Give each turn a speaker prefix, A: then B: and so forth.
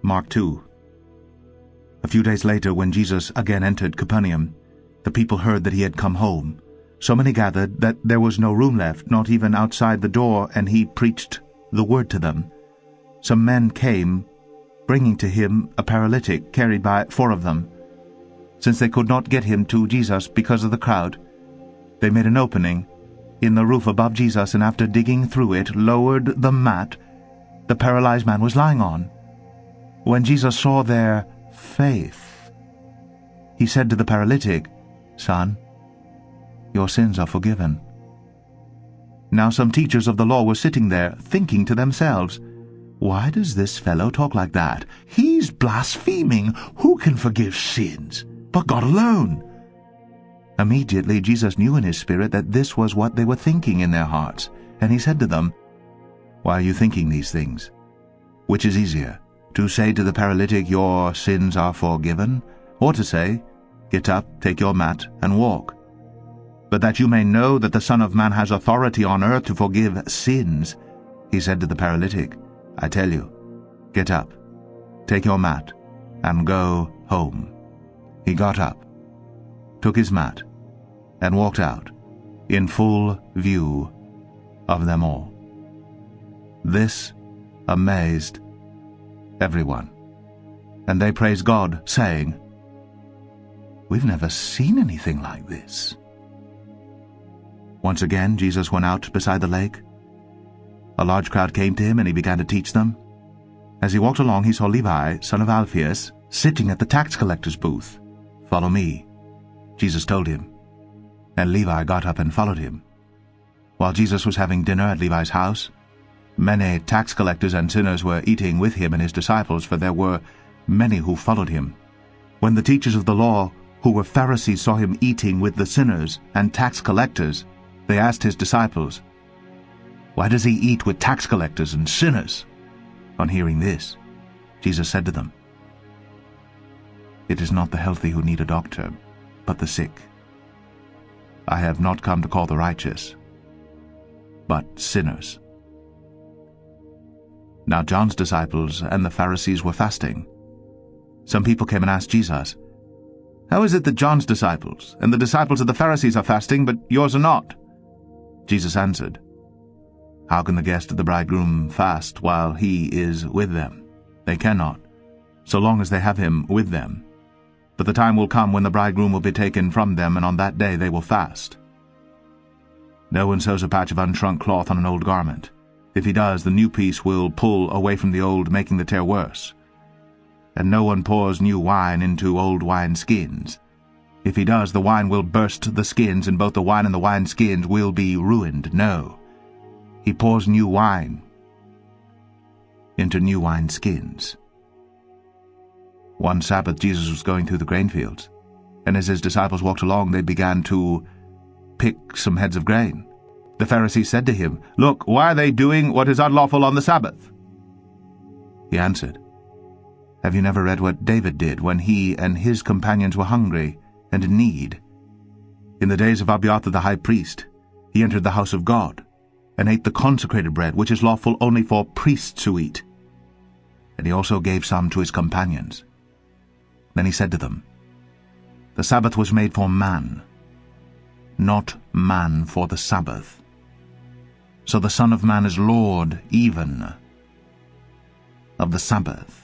A: Mark 2. A few days later, when Jesus again entered Capernaum, the people heard that he had come home. So many gathered that there was no room left, not even outside the door, and he preached the word to them. Some men came, bringing to him a paralytic carried by 4 of them. Since they could not get him to Jesus because of the crowd, they made an opening in the roof above Jesus, and after digging through it, lowered the mat the paralyzed man was lying on. When Jesus saw their faith, he said to the paralytic, "Son, your sins are forgiven." Now some teachers of the law were sitting there, thinking to themselves, "Why does this fellow talk like that? He's blaspheming. Who can forgive sins but God alone?" Immediately Jesus knew in his spirit that this was what they were thinking in their hearts, and he said to them, "Why are you thinking these things? Which is easier, to say to the paralytic, 'Your sins are forgiven,' or to say, 'Get up, take your mat, and walk'? But that you may know that the Son of Man has authority on earth to forgive sins," he said to the paralytic, "I tell you, get up, take your mat, and go home." He got up, took his mat, and walked out, in full view of them all. This amazed everyone, and they praised God, saying, "We've never seen anything like this." Once again Jesus went out beside the lake. A large crowd came to him, and he began to teach them. As he walked along, he saw Levi, son of Alphaeus, sitting at the tax collector's booth. "Follow me," Jesus told him, and Levi got up and followed him. While Jesus was having dinner at Levi's house, many tax collectors and sinners were eating with him and his disciples, for there were many who followed him. When the teachers of the law, who were Pharisees, saw him eating with the sinners and tax collectors, they asked his disciples, "Why does he eat with tax collectors and sinners?" On hearing this, Jesus said to them, "It is not the healthy who need a doctor, but the sick. I have not come to call the righteous, but sinners." Now John's disciples and the Pharisees were fasting. Some people came and asked Jesus, "How is it that John's disciples and the disciples of the Pharisees are fasting, but yours are not?" Jesus answered, "How can the guest of the bridegroom fast while he is with them? They cannot, so long as they have him with them. But the time will come when the bridegroom will be taken from them, and on that day they will fast. No one sews a patch of unshrunk cloth on an old garment. If he does, the new piece will pull away from the old, making the tear worse. And no one pours new wine into old wine skins. If he does, the wine will burst the skins, and both the wine and the wine skins will be ruined. No, he pours new wine into new wine skins." One Sabbath Jesus was going through the grain fields, and as his disciples walked along, they began to pick some heads of grain. The Pharisees said to him, "Look, why are they doing what is unlawful on the Sabbath?" He answered, "Have you never read what David did when he and his companions were hungry and in need? In the days of Abiathar the high priest, he entered the house of God and ate the consecrated bread, which is lawful only for priests to eat. And he also gave some to his companions. Then he said to them, 'The Sabbath was made for man, not man for the Sabbath. So the Son of Man is Lord even of the Sabbath.'"